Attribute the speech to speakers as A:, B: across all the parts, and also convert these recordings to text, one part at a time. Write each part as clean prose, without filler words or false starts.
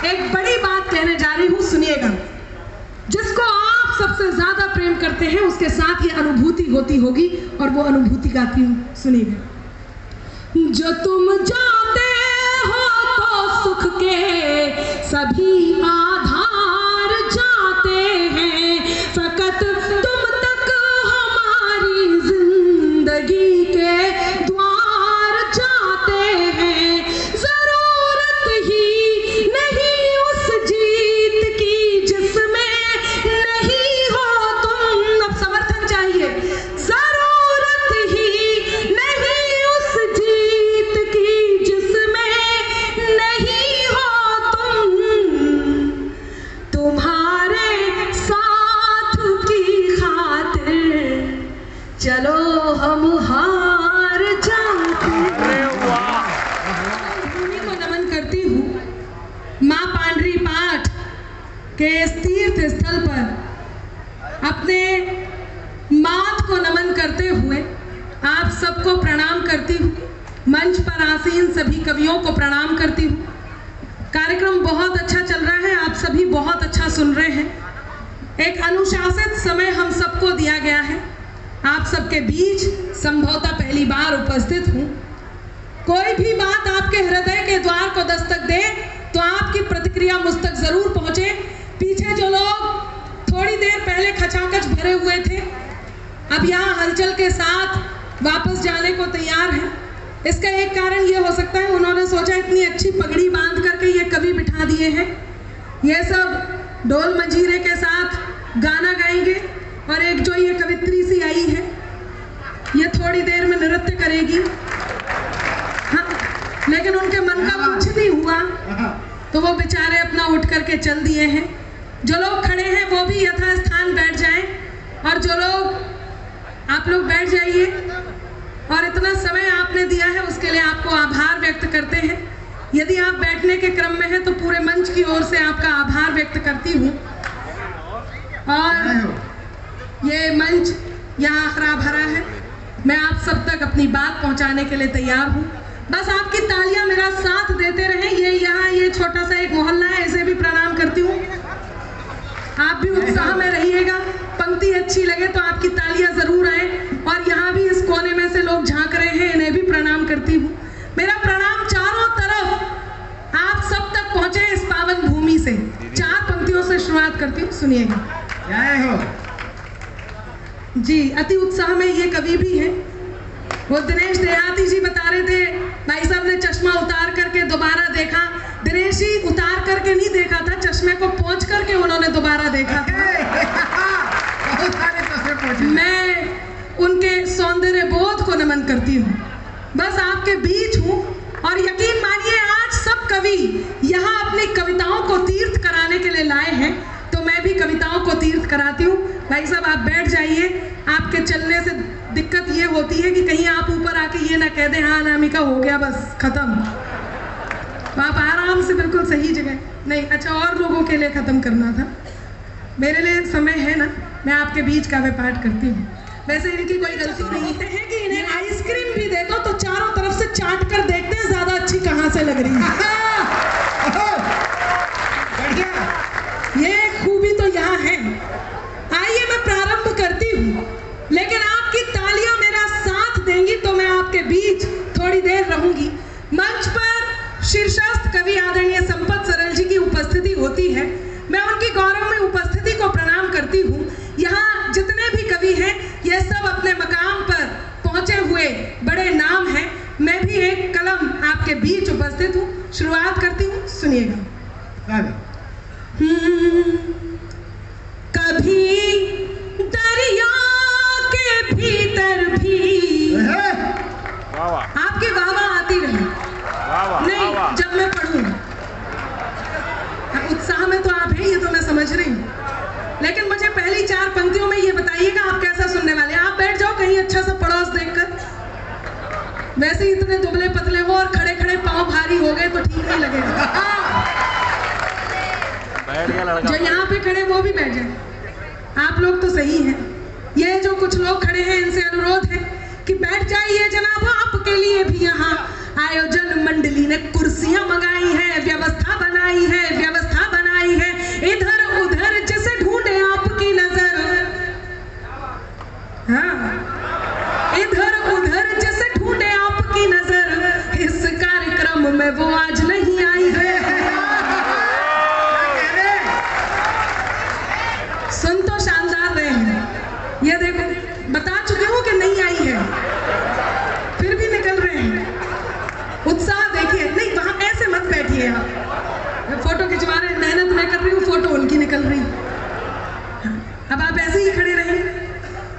A: एक बड़ी बात कहने जा रही हूँ, सुनिएगा। जिसको आप सबसे ज्यादा प्रेम करते हैं उसके साथ ये अनुभूति होती होगी, और वो अनुभूति गाती हूँ, सुनिएगा। जो तुम जाते हो तो सुख के सभी आधार जाते हैं, फकत तुम तक हमारी जिंदगी के द्वार जाते हैं। जरूरत ही नहीं उस जीत की जिसमें नहीं हो तुम। अब समर्थन चाहिए। जरूरत ही नहीं उस जीत की जिसमें नहीं हो तुम। तुम्हारे साथ की खातिर चलो हम हार जाते हैं। भूमि को नमन करती हूँ, माँ पांडरी पाठ के इस तीर्थ स्थल पर अपने मात को नमन करते हुए आप सबको प्रणाम करती हूँ। मंच पर आसीन सभी कवियों को प्रणाम करती हूँ। कार्यक्रम बहुत अच्छा चल रहा है, आप सभी बहुत अच्छा सुन रहे हैं। एक अनुशासित समय हम सबको दिया गया है। आप सबके बीच संभवतः पहली बार उपस्थित हूँ। कोई भी बात आपके हृदय के द्वार को दस्तक दे तो आपकी प्रतिक्रिया मुझ तक जरूर पहुंचे। पीछे जो लोग थोड़ी देर पहले खचाखच भरे हुए थे, अब यहाँ हलचल के साथ वापस जाने को तैयार हैं। इसका एक कारण ये हो सकता है, उन्होंने सोचा इतनी अच्छी पगड़ी बांध करके ये कवि बिठा दिए हैं, ये सब ढोल मंजीरे के साथ गाना गाएंगे, और एक जो ये कवित्री सी आई है ये थोड़ी देर में नृत्य करेगी। हाँ, लेकिन उनके मन का कुछ नहीं हुआ तो वो बेचारे अपना उठ करके चल दिए हैं। जो लोग खड़े हैं वो भी यथास्थान बैठ जाएं, और जो लोग आप लोग बैठ जाइए। और इतना समय आपने दिया है उसके लिए आपको आभार व्यक्त करते हैं। यदि आप बैठने के क्रम में हैं तो पूरे मंच की ओर से आपका आभार व्यक्त करती हूँ। और ये मंच यहाँ हरा भरा है, मैं आप सब तक अपनी बात पहुँचाने के लिए तैयार हूँ। बस आपकी तालियां मेरा साथ देते रहें। ये छोटा सा एक मोहल्ला है, इसे भी प्रणाम करती हूँ। आप भी उत्साह में रहिएगा। पंक्ति अच्छी लगे तो आपकी तालियां जरूर आए। और यहाँ भी इस कोने में से लोग झांक रहे हैं, इन्हें भी प्रणाम करती हूँ। मेरा प्रणाम चारों तरफ आप सब तक पहुंचे इस पावन भूमि से। 4 पंक्तियों से शुरुआत करती हूँ, सुनिएगा।
B: जय हो
A: जी। अति उत्साह में ये कवि भी है। वो दिनेश देहाती जी बता रहे थे, भाई साहब ने चश्मा उतार करके दोबारा देखा। दिनेश जी उतार करके नहीं देखा था, चश्मे को पोंछ करके उन्होंने दोबारा देखा था। मैं उनके सौंदर्य बोध को नमन करती हूँ। बस आपके बीच हूँ, और यकीन मानिए आज सब कवि यहाँ अपनी कविताओं को तीर्थ कराने के लिए लाए हैं, तो मैं भी कविताओं को तीर्थ कराती हूँ। भाई साहब आप बैठ जाइए। आपके चलने से दिक्कत ये होती है कि कहीं आप ऊपर आके ये ना कह दें हाँ अनामिका हो गया बस खत्म। तो आप आराम से बिल्कुल सही जगह नहीं। अच्छा, और लोगों के लिए खत्म करना था, मेरे लिए समय है ना, मैं आपके बीच काव्य पाठ करती हूँ। वैसे इनकी कोई गलती नहीं है कि इन्हें आइसक्रीम भी दे दो तो चारों तरफ से चाट कर देखते हैं ज्यादा अच्छी कहाँ से लग रही है। ये खूबी तो यहाँ है। आइए मैं प्रारंभ करती हूँ, लेकिन आपकी तालियां मेरा साथ देंगी तो मैं आपके बीच थोड़ी देर रहूंगी। मंच पर शीर्षस्थ कवि आदरणीय संपत सरल जी की उपस्थिति होती है। मैं उनकी गौरव में उपस्थिति को प्रणाम करती हूँ। यहाँ जितने भी कवि हैं ये सब अपने मकाम पर पहुंचे हुए बड़े नाम हैं। मैं भी एक कलम आपके बीच उपस्थित हूँ। शुरुआत करती हूँ, सुनिएगा। कभी दरिया के भीतर भी आपकी वाह आती रही नहीं जब मैं पढ़ूं। उत्साह में तो आप हैं, ये तो मैं समझ रही हूँ, लेकिन मुझे पहली 4 पंक्तियों में ये बताइएगा आप कैसा सुनने वाले हैं। आप बैठ जाओ कहीं अच्छा सा पड़ोस देखकर। वैसे ही इतने दुबले पतले हो और खड़े खड़े पाँव भारी हो गए तो ठीक नहीं लगेगा। जो यहाँ पे खड़े वो भी बैठ जाए। आप लोग तो सही हैं। ये जो कुछ लोग खड़े हैं इनसे अनुरोध है कि बैठ जाइए जनाब, आपके लिए भी यहाँ आयोजन मंडली ने कुर्सियां मंगाई है, व्यवस्था बनाई है।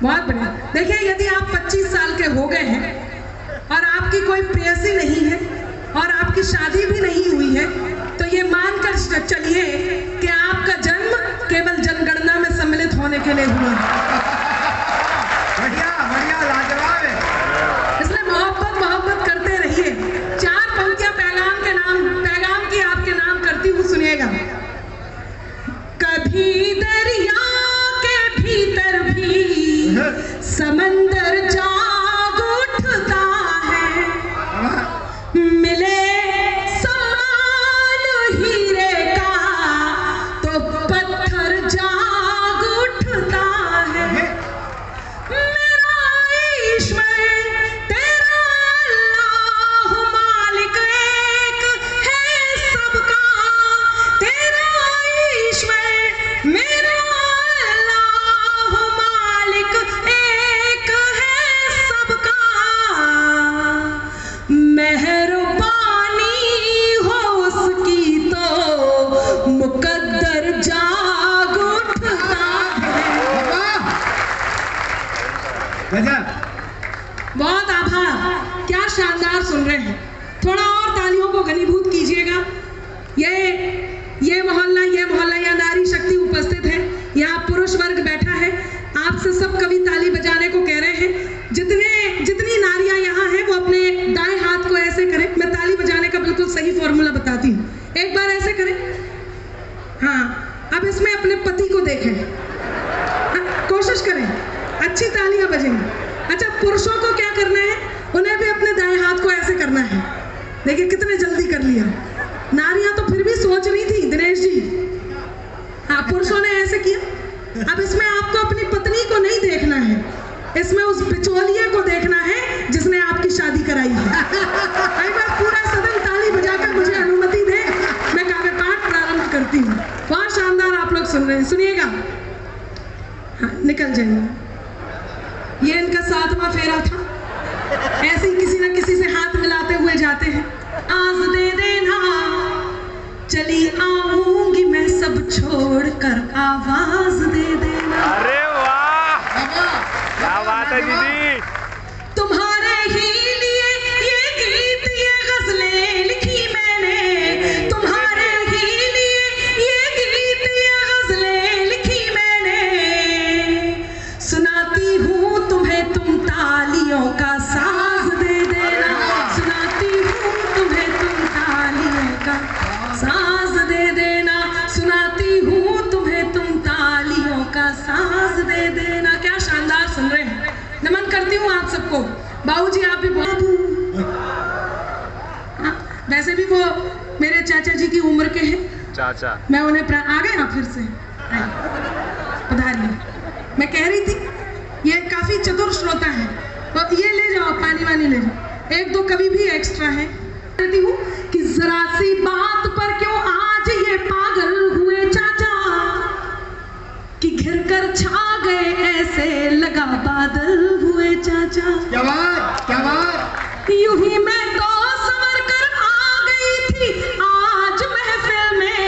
A: बहुत बढ़िया। देखिए, यदि आप 25 साल के हो गए हैं और आपकी कोई प्रेयसी नहीं है और आपकी शादी भी नहीं हुई है, तो ये मानकर चलिए कि आपका जन्म केवल जनगणना में सम्मिलित होने के लिए हुआ है।
B: बढ़िया बढ़िया, लाजवाब है।
A: इसलिए मोहब्बत करते रहिए। 4 पंक्तियां पैगाम की आपके नाम करती हूँ, सुनिएगा। कभी दरिया के भीतर भी समंदर जाग उठता है, मिले समान हीरे का तो पत्थर जाग उठता है। मेरा ईश्वर तेरा अल्लाह मालिक एक है सबका, तेरा ईश्वर मेरा अल्लाह मालिक एक है सबका, मेहरबानी हो उसकी तो मुकद्दर जाग उठता है। बहुत आभार। क्या शानदार सुन रहे हैं। थोड़ा और तालियों को घनीभूत कीजिएगा। ये मोहल्ला या नारी शक्ति उपस्थित है, यहाँ पुरुष वर्ग बैठा है। आपसे सब कवि ताली बजाने को कह रहे हैं। जितनी नारियां यहाँ हैं वो अपने दाएं हाथ को ऐसे करें। मैं ताली बजाने का बिल्कुल सही फॉर्मूला बताती हूँ। एक बार ऐसे करें। हाँ, अब इसमें अपने पति को देखें। कोशिश करें, अच्छी तालियां बजेंगी। अच्छा, पुरुषों को क्या करना है? उन्हें भी अपने दाएं हाथ को ऐसे करना है। देखिए कितने जल्दी कर लिया। नारियां तो फिर भी सोच रही थी, दिनेश जी। हाँ, पुरुषों ने ऐसे किया। अब इसमें आपको अपनी पत्नी को नहीं देखना है, इसमें उस बिचौलिए को देखना है जिसने आपकी शादी कराई है। एक बार पूरा सदन ताली बजाकर मुझे अनुमति दे, मैं काव्य पाठ प्रारंभ करती हूँ। बहुत शानदार आप लोग सुन रहे हैं, सुनिएगा। हाँ, निकल जाइए। ये इनका 7वां फेरा था। ऐसे ही किसी न किसी से हाथ मिलाते हुए जाते हैं। आज दे देना, चली आऊंगी मैं सब छोड़कर, आवाज दे देना।
C: अरे वाह, क्या बात है दीदी।
A: तुम्हारे ही लिए ये गीत ये गजलें लिखी मैंने, तुम्हारे ही लिए ये गीत ये गजलें लिखी मैंने, सुनाती हूँ तुम्हें तुम तालियों का साज दे देना, सुनाती हूँ तुम्हें तुम तालियों का साज दे देना, सुनाती हूँ तुम्हें तुम तालियों का साज दे देना। क्या शानदार सुन रहे हैं। नमन करती हूँ आप सबको। बाबूजी आप भी बहुत, वैसे भी वो मेरे चाचा जी की उम्र के हैं।
C: चाचा,
A: मैं उन्हें आ गए ना फिर से पधारिए। मैं कह रही थी ये काफी चतुर श्रोता है, तो ये ले जाओ, पानी वानी ले जाओ। 1-2 कवि भी एक्स्ट्रा है। कहती हूँ कि जरा सी बात पर क्यों आज ये पागल हुए चाचा, कि घिर कर छा गए ऐसे लगा बादल हुए चाचा।
B: क्या बात, क्या बात।
A: यूं ही मैं तो संवर कर आ गई थी आज महफिल में,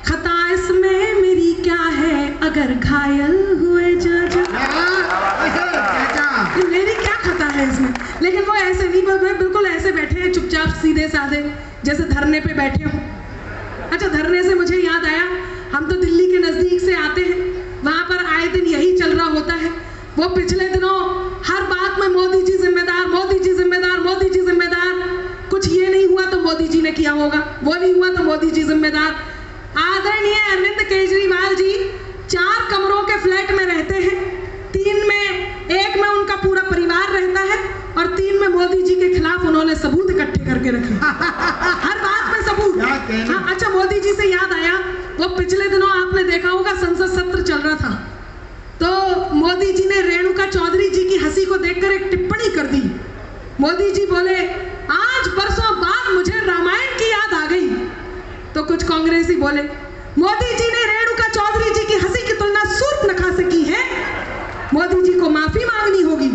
A: खता इसमें मेरी क्या है अगर घायल हुए चाचा। मेरी क्या खता है इसमें? लेकिन वो ऐसे नहीं, बिल्कुल ऐसे बैठे हैं चुपचाप सीधे साधे, जैसे धरने पे बैठे हो। अच्छा, धरने से मुझे याद आया, हम तो दिल्ली के नजदीक से आते हैं, वहां पर आए दिन यही चल रहा होता है। वो पिछले दिनों हर बात में मोदी जी जिम्मेदार, मोदी जी जिम्मेदार, मोदी जी जिम्मेदार। कुछ ये नहीं हुआ तो मोदी जी ने किया होगा, वो नहीं हुआ तो मोदी जी जिम्मेदार। आदरणीय अरविंद केजरीवाल जी 4 कमरों के फ्लैट में रहते हैं। 1 में उनका पूरा परिवार रहता है और 3 में मोदी जी के खिलाफ उन्होंने सबूत इकट्ठे करके रखे। हर बात में सबूत। हाँ, अच्छा, मोदी जी से याद आया, वो पिछले दिनों आपने देखा होगा संसद सत्र चल रहा था, तो मोदी जी ने रेणुका चौधरी जी की हंसी को देखकर एक टिप्पणी कर दी। मोदी जी बोले, आज बरसों बाद मुझे रामायण की याद आ गई। तो कुछ कांग्रेसी बोले, मोदी जी ने रेणुका चौधरी जी की हंसी की तुलना सूर्पनखा से की है, मोदी जी को माफी मांगनी होगी।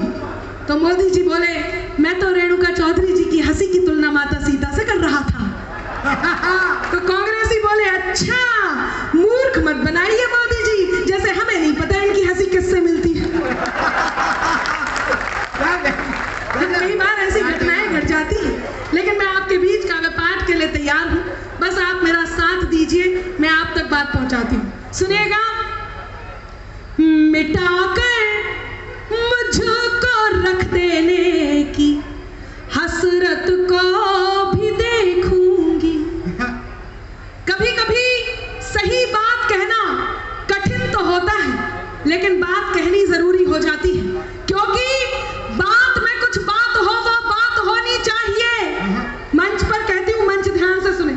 A: तो मोदी जी बोले, मैं तो रेणुका चौधरी जी की हंसी की तुलना माता सीता से कर रहा था। तो कांग्रेसी बोले, अच्छा मूर्ख मत बनाइए मोदी जी, जैसे हमें नहीं पता इनकी हंसी किससे मिलती है। कीजिए, मैं आप तक बात पहुंचाती हूँ। सुनिएगा। मिटाकर मुझको रख देने की हसरत को भी देखूंगी। कभी कभी सही बात कहना कठिन तो होता है, लेकिन बात कहनी जरूरी हो जाती है, क्योंकि बात में कुछ बात हो वो बात होनी चाहिए। मंच पर कहती हूँ, मंच ध्यान से सुने।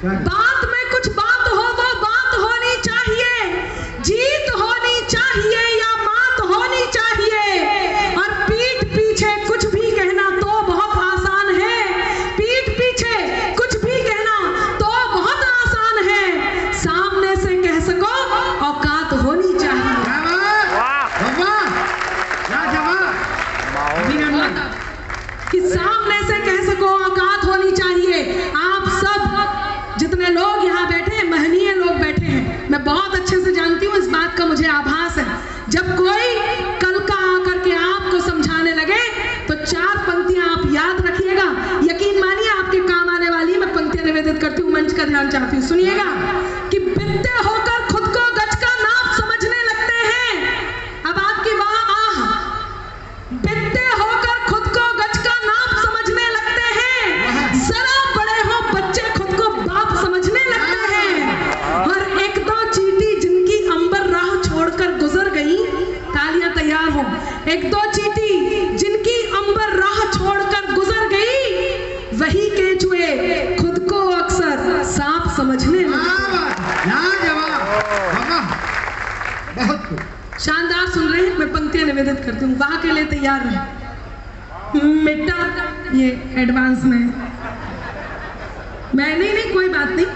A: बात में कुछ बात हो वो बात होनी चाहिए, जीत होनी चाहिए या मात होनी चाहिए। और पीठ पीछे कुछ भी कहना तो बहुत आसान है, पीठ पीछे कुछ भी कहना तो बहुत आसान है, सामने से कह सको औकात होनी चाहिए। कि सामने से कह सको औकात होनी चाहिए। आप सब जितने लोग यहाँ बैठे हैं, महनीय लोग बैठे हैं, मैं बहुत अच्छे से जानती हूँ, इस बात का मुझे आभास है। जब कोई कल का आकर के आपको समझाने लगे तो 4 पंक्तियां आप याद रखिएगा, यकीन मानिए आपके काम आने वाली। मैं पंक्तियां निवेदित करती हूँ, मंच का ध्यान चाहती हूँ, सुनिएगा। कि बित्ते होकर खुद को गज का नाप समझने लगते हैं। अब आपकी वाह आह, बित्ते होकर खुद को गज का नाप समझने लगते हैं, जरा बड़े हो बच्चे खुद को बाप समझने लगते हैं। और 1-2 चींटी जिनकी अंबर राह छोड़कर गुजर गई, तालियां तैयार हो। 1-2 चींटी जिनकी अंबर राह छोड़कर गुजर गई, वही केंचुए खुद को अक्सर सांप समझने लगते। शानदार सुन रहे हैं, मैं पंक्तियां निवेदित करती हूँ, वहां के लिए तैयार रहे। मिटा ये एडवांस में मैं नहीं कोई बात नहीं।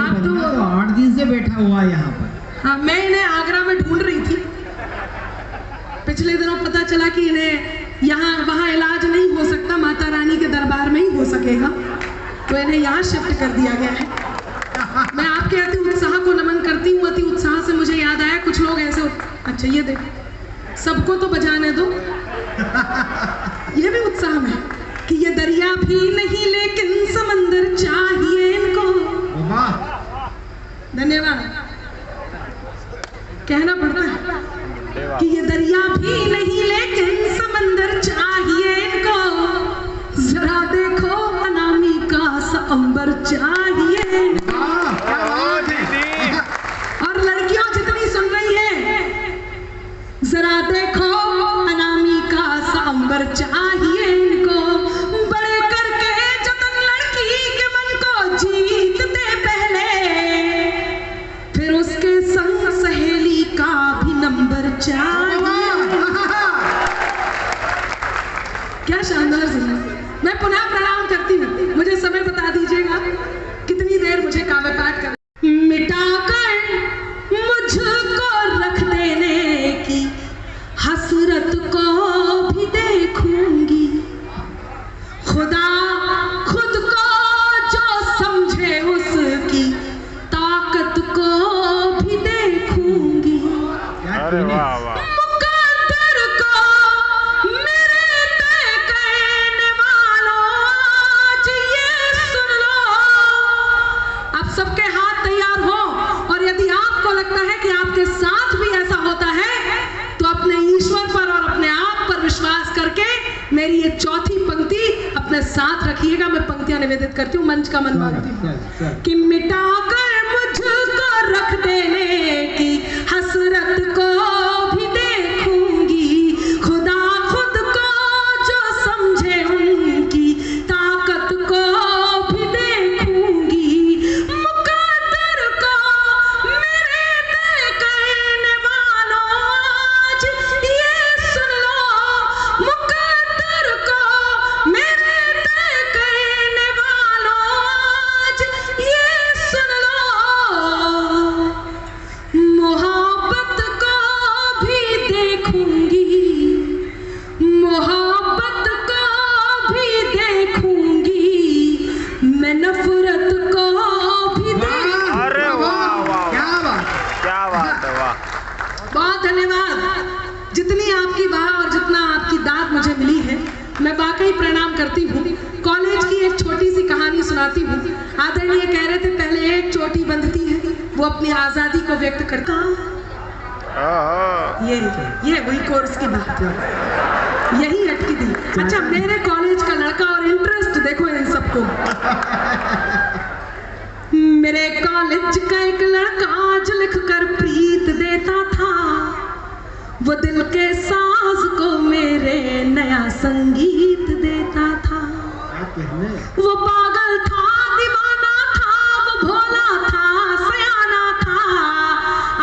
A: आप तो
B: 8 दिन से बैठा हुआ है यहाँ पर।
A: हाँ, मैं इन्हें आगरा में ढूंढ रही थी। पिछले दिनों पता चला कि इन्हें यहाँ वहाँ इलाज नहीं हो सकता, माता रानी के दरबार में ही हो सकेगा, तो इन्हें यहाँ शिफ्ट कर दिया गया है। मैं आपके अति उत्साह को नमन करती हूँ। अति उत्साह से मुझे याद आया, कुछ लोग ऐसे अच्छा ये देखो, सबको तो बजाने दो, ये भी उत्साह में कि ये दरिया भी नहीं लेकिन समंदर चाहिए इनको। धन्यवाद कहना पड़ता है कि ये दरिया भी नहीं लेकिन समंदर चाहिए इनको, जरा देखो अनामिका सा अंबर चाहिए इनको। और लड़कियों जितनी सुन रही है, जरा देखो अनामिका सा अंबर चाहिए इनको, बड़े करके जतन लड़की के मन को जीतते पहले, फिर उसके संग सहेली का भी नंबर चाहिए। क्या शानदार सुना। मैं पुनः प्रणाम करती हूँ, मुझे समय बता दीजिएगा कितनी देर मुझे काव्य पाठ कर। मिटाकर मुझको रख देने की हसरत को भी देखूंगी, खुदा खुद को जो समझे उसकी ताकत को भी देखूंगी।
C: अरे वाह वाह।
A: मुकद्दर को मेरे तय करने वालों, आज ये सुन लो। आप सबके हाथ तैयार हो, और यदि आपको लगता है कि आपके साथ भी ऐसा होता है, तो अपने ईश्वर पर और अपने आप पर विश्वास करके मेरी ये चौथी पंक्ति अपने साथ रखिएगा। मैं पंक्तियां निवेदित करती हूँ, मंच का मन मांगती हूँ कि मिटाकर मुझको रख देने की हसरत को भी देखूंगी, खुदा खुद को जो समझे उनकी ताकत को भी देखूंगी, मुकद्दर को मेरे तय करने वालों, आज ये सुन लो। मुकद्दर को मेरे तय करने वालों, आज ये सुन लो। मोहब्बत को भी देखूंगी, मोहब्बत को भी देखूंगी, मैं नफरत को भी देखूंगी।
C: अरे वाह वाह,
B: क्या बात,
C: क्या बात है, वाह।
A: बहुत धन्यवाद। जितनी आपकी वाह और जितना आपकी दाद मुझे मिली है, मैं वाकई प्रणाम करती हूँ। कॉलेज की एक छोटी सी कहानी सुनाती हूँ। आदरणीय कह रहे थे पहले एक चोटी बंद वो अपनी आजादी को व्यक्त करता। ये वही कोर्स की बात है, यही अटकी थी। अच्छा, मेरे कॉलेज का लड़का और इंटरेस्ट देखो इन सबको। मेरे कॉलेज का एक लड़का आज लिख कर प्रीत देता था, वो दिल के साज को मेरे नया संगीत देता था। वो पागल था, दीवाना था, वो भोला था, सयाना था।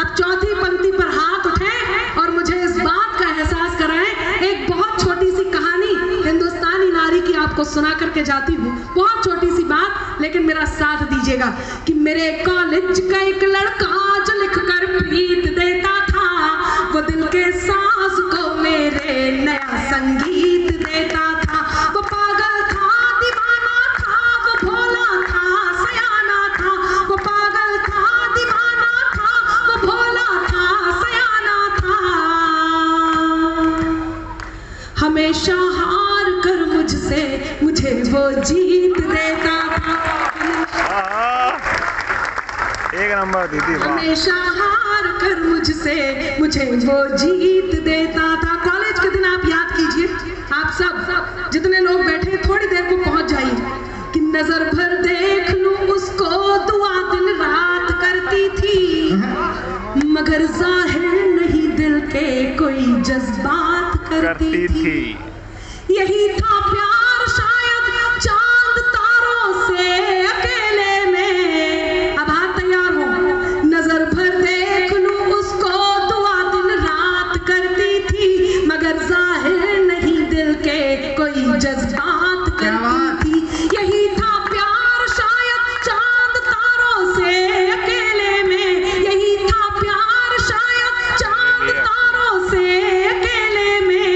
A: अब चौथी पंक्ति पर हाथ उठे और मुझे इस बात का एहसास कराएं। एक बहुत छोटी सी कहानी हिंदुस्तानी नारी की आपको सुना करके जाती हूँ, बहुत छोटी सी बात, लेकिन मेरा साथ दीजिएगा। कि मेरे कॉलेज का एक लड़का जो लिख कर प्रीत देता था, वो दिल के साज को मेरे नया संगीत देता था। वो पागल था, दीवाना था, वो भोला था, सयाना था। वो पागल था, दीवाना था, वो भोला था, सयाना था। हमेशा हार कर मुझसे मुझे वो जीत देता था।
C: एक नंबर दीदी,
A: हमेशा हार कर मुझसे मुझे वो जीत देता था। कॉलेज के दिन आप याद कीजिए, आप सब जितने लोग बैठे थोड़ी देर को पहुंच जाइए। कि नजर भर देख लूं उसको दुआ दिन रात करती थी, मगर जाहिर नहीं दिल के कोई जज्बात करती थी। यही था प्यार शायद चांद तारों से अकेले में। अब हाथ तैयार हो, नजर भर देख लूं उसको दुआ दिन रात करती थी, मगर जाहिर नहीं दिल के कोई जज्बात करती थी। यही था प्यार शायद चांद तारों से अकेले में। यही था प्यार शायद चांद तारों से अकेले में।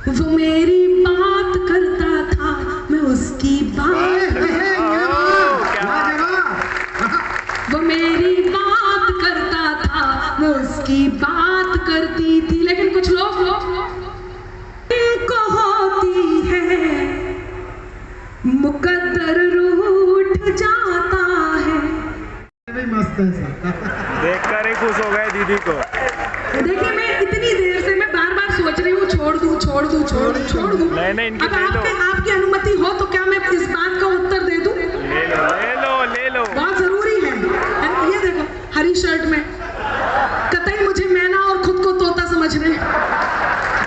A: वो मेरी बात करता था, मैं उसकी बात, वो मेरी बात करता था, मैं उसकी बात करती थी। लेकिन कुछ लोग को होती है मुकद्दर रूठ जाता है।
B: मस्त है सर,
C: देखकर ही खुश हो गए दीदी को।
A: देखिए, मैं इतनी देर से मैं बार बार सोच रही हूँ छोड़ दूँ छोड़ दूँ छोड़ दूँ छोड़ दूँ।
C: नहीं, इनकी
A: अब
C: ले लो।
A: आपकी अनुमति हो तो क्या मैं इस बात का उत्तर दे दूँ?
C: ले लो ले लो ले लो,
A: बहुत जरूरी है। ये देखो हरी शर्ट में, कतई मुझे मैना और खुद को तोता समझ रहे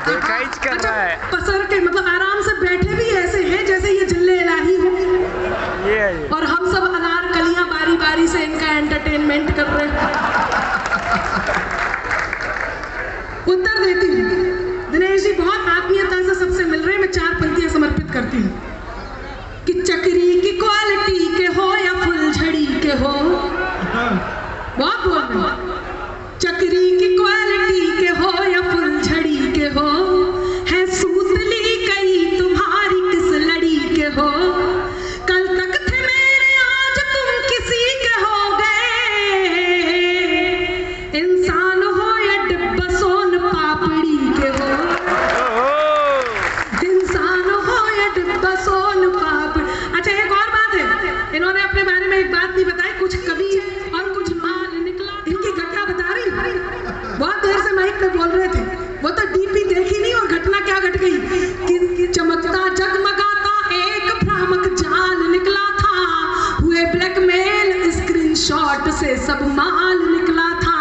C: देखा ही कर रहा है।
A: पसर के मतलब आराम से बैठे भी ऐसे हैं जैसे ये जिल्ले इलाही हो,
C: ये है ये।
A: और हम सब अनारकलियां बारी बारी से इनका एंटरटेनमेंट कर रहे हैं। उत्तर देती हूँ दिनेश जी, बहुत आत्मीयता से सबसे मिल रहे हैं। मैं 4 पंक्तियां समर्पित करती हूँ। कि चक्री की क्वालिटी के हो या फुलझड़ी के हो, बहुत बोल रहे हैं। चक्री की क्वालिटी के हो या फुलझड़ी के हो, है सूतली कई तुम्हारी किस लड़ी के हो। कल तक थे मेरे आज तुम किसी के हो गए, इंसान हो या डिब्बा सोन पापड़ी के हो। इंसान हो या डिब्बा सोन पापड़ी। अच्छा, एक और बात है, इन्होंने अपने बारे में एक बात नहीं बताई। कुछ कवि और कुछ माल निकला, इनकी घटना बता रही। बहुत देर से माइक पे बोल रहे थे, वो तो डीपी देखी नहीं और घटना क्या घट गई कि चमकता जगमगाता एक भ्रामक जाल निकला था, हुए ब्लैकमेल स्क्रीनशॉट से सब माल निकला था।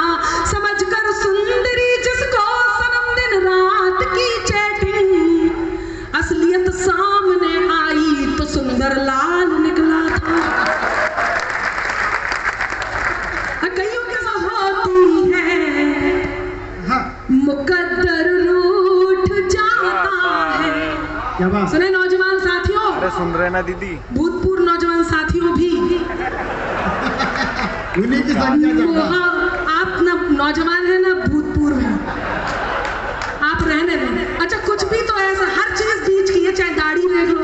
A: समझकर सुंदरी जिसको सनम दिन रात की चैटिंग, असलियत सामने आई तो सुंदर लाल निकला था। कईयों के साथ होती है मुकद्दर रूठ जाता है।
B: क्या बात?
A: सुने नौजवान साथियों,
C: अरे सुन रहे ना दीदी,
A: भूतपूर्व नौजवान साथियों भी,
B: उन्हीं की संख्या ज्यादा।
A: आप ना नौजवान है ना भूतपूर्व है, आप रहने दें। अच्छा, कुछ भी तो ऐसा हर चीज बीच की है, चाहे दाढ़ी देख लो,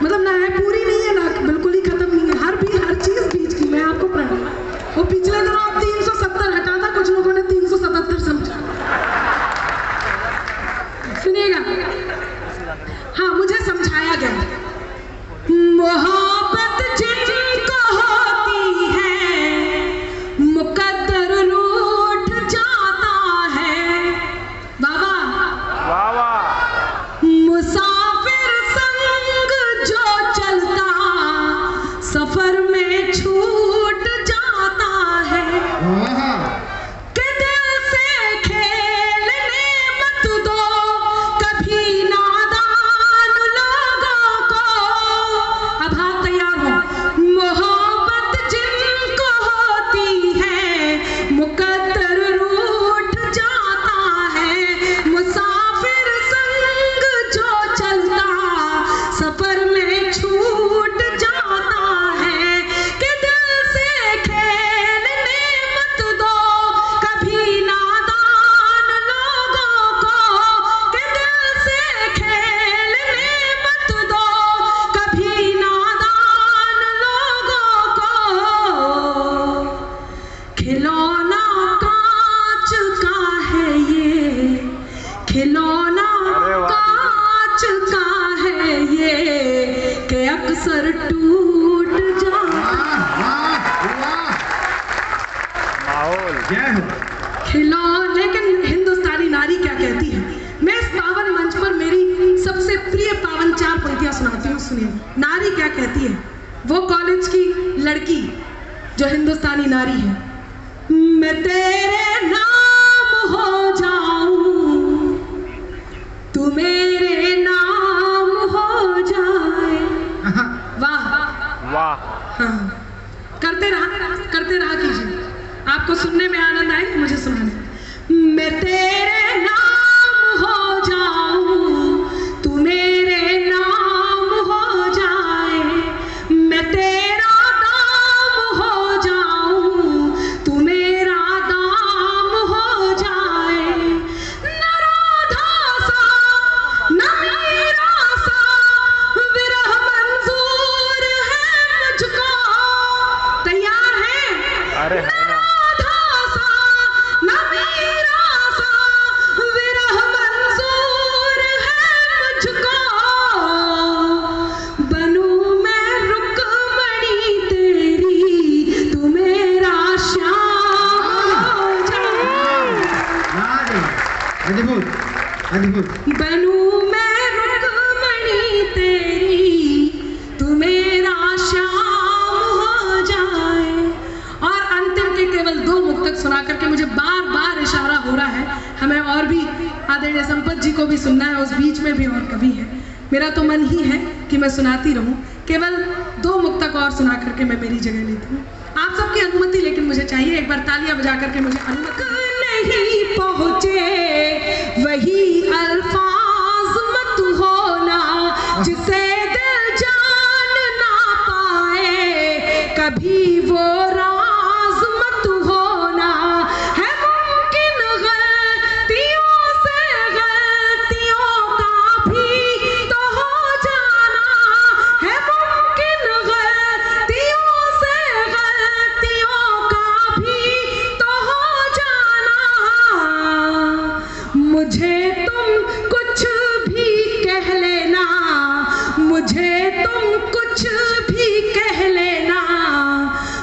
A: मतलब ना है पूरी नहीं है ना बिल्कुल ही खत्म नहीं है, हर चीज बीच की। मैं आपको वो पिछले दिनों 370 हटा था, कुछ लोगों ने 377 समझा। सुनिएगा, हाँ, मुझे समझाया गया मोहब्बत जिनको सुनिए, नारी क्या कहती है, वो कॉलेज की लड़की जो हिंदुस्तानी नारी है। मैं तेरे नाम हो जाऊं, तू मेरे नाम हो जाए। वाह
C: वाह।
A: हाँ, करते रहा कीजिए, आपको सुनने में आनंद आए, मुझे सुनाने। मैं तेरे नाम हो जाऊं, तू मेरे नाम हो जाए, मैं तेरा नाम हो जाऊं, तू मेरा दाम हो जाए। न राधा सा न मीरा सा विरह मंजूर है मुझको। तैयार है?
C: अरे है ना। बनूं मैं रुकमणी तेरी, तू मेरा श्याम हो जाए। और अंतिम के केवल 2 मुक्तक सुना करके मुझे बार बार इशारा हो रहा है, हमें और भी आदरणीय संपत जी को भी सुनना है, उस बीच में भी और कभी है। मेरा तो मन ही है कि मैं सुनाती रहूं, केवल 2 मुक्तक और सुना करके मैं मेरी जगह लेती हूँ। आप सबकी अनुमति लेकिन मुझे चाहिए, एक बार तालियां बजा करके मुझे अनुमति। नहीं पहुंचे वही अल्फाज मत होना, जिसे दिल जान ना पाए, कभी वो राज मत होना। है मुमकिन गलतियों से गलतियों का भी तो हो जाना, है मुमकिन गलतियों से गलतियों का भी तो हो जाना। मुझे तुम कुछ भी कह लेना, मुझे तुम कुछ भी कह लेना,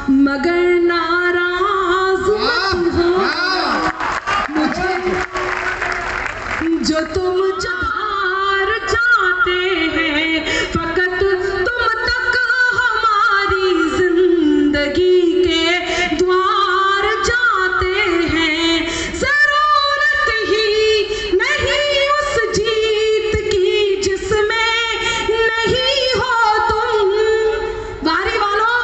C: मगर नाराज मत हो मुझे। जो तुम जहार जाते हैं, फकत तुम तक हमारी जिंदगी के द्वार जाते हैं। जरूरत ही नहीं उस जीत की जिसमें नहीं हो तुम। वारी वालों,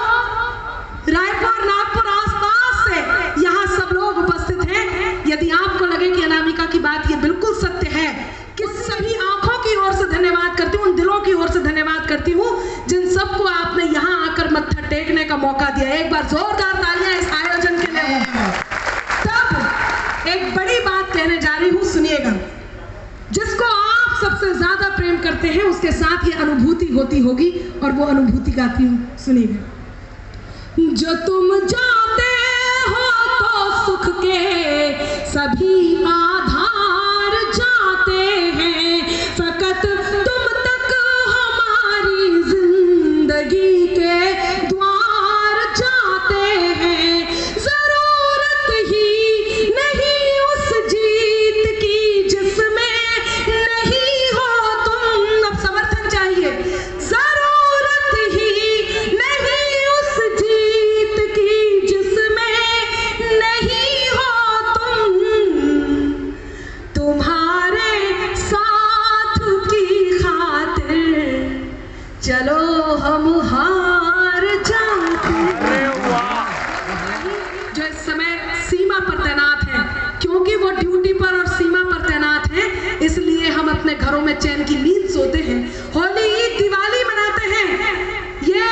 C: रायपुर नागपुर आसपास से यहाँ सब लोग उपस्थित हैं। यदि आपको लगे कि अनामिका की बात ये बिल्कुल सत्य है, कि सभी आंखों की ओर से धन्यवाद करती हूँ, उन दिलों की ओर से धन्यवाद करती हूँ जिन सबको आपने यहाँ आकर मत्था टेकने का मौका दिया। एक बार जोरदार तालियां इस आयोजन के लिए। तब एक बड़ी बात कहने जा रही हूँ, सुनिएगा। जिसको आप सबसे ज्यादा प्रेम करते हैं उसके साथ ये अनुभूति होती होगी, और वो अनुभूति गाती हूँ, सुनिएगा। जो तुम जाते हो तो सुख के सभी आधार जाते हैं, फकत तुम तक हमारी जिंदगी के द्वार जाते हैं। जरूरत ही नहीं उस जीत की जिसमें नहीं हो तुम। अब समर्थन चाहिए। जरूरत ही नहीं उस जीत की जिसमें नहीं हो तुम। तुम्हारे साथ की खातिर चलो हम हार जाते हैं। जो इस समय सीमा पर तैनात हैं, क्योंकि वो ड्यूटी पर और सीमा पर तैनात हैं, इसलिए हम अपने घरों में चैन की नींद सोते हैं, होली ईद दिवाली मनाते हैं। ये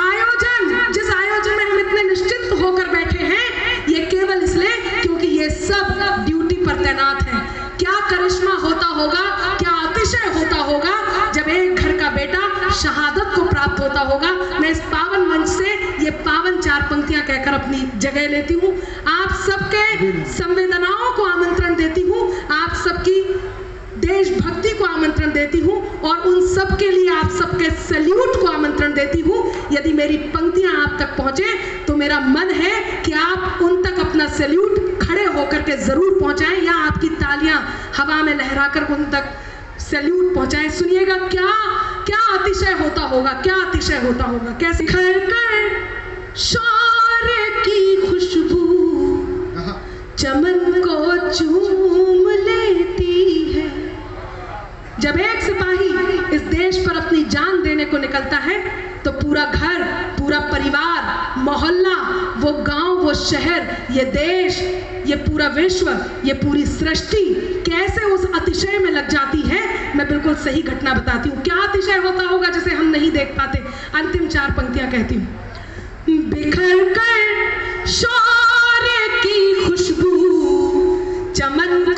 C: आयोजन, जिस आयोजन में हम इतने निश्चिंत होकर बैठे हैं, ये केवल इसलिए क्योंकि ये सब ड्यूटी पर तैनात हैं। क्या करिश्मा होता होगा, क्या अतिशय होता होगा जब एक घर का बेटा शहादत को प्राप्त होता होगा। मैं इस पावन मंच से ये पावन 4 पंक्तियां कहकर अपनी जगह लेती हूँ। आप सबके संवेदनाओं को आमंत्रण देती हूँ, आप सबकी देशभक्ति को आमंत्रण देती हूँ, और उन सब के लिए आप सबके सैल्यूट को आमंत्रण देती हूँ। यदि मेरी पंक्तियां आप तक पहुंचे तो मेरा मन है कि आप उन तक अपना सैल्यूट खड़े होकर के जरूर पहुंचाएं, या आपकी तालियां हवा में लहराकर उन तक सैल्यूट पहुंचाएं। सुनिएगा, क्या
A: क्या अतिशय होता होगा, क्या अतिशय होता होगा। कैसे खर कर शौर्य की खुशबू चमन को चूम लेती है। जब एक सिपाही इस देश पर अपनी जान देने को निकलता है तो पूरा घर, पूरा परिवार, मोहल्ला, वो गांव, वो शहर, ये देश, ये पूरा विश्व, ये पूरी सृष्टि कैसे उस अतिशय में लग जाती है। मैं बिल्कुल सही घटना बताती हूँ। क्या अतिशय होता होगा जिसे हम नहीं देख पाते। अंतिम 4 पंक्तियां कहती हूँ। बिखर कर शौर्य की खुशबू चमन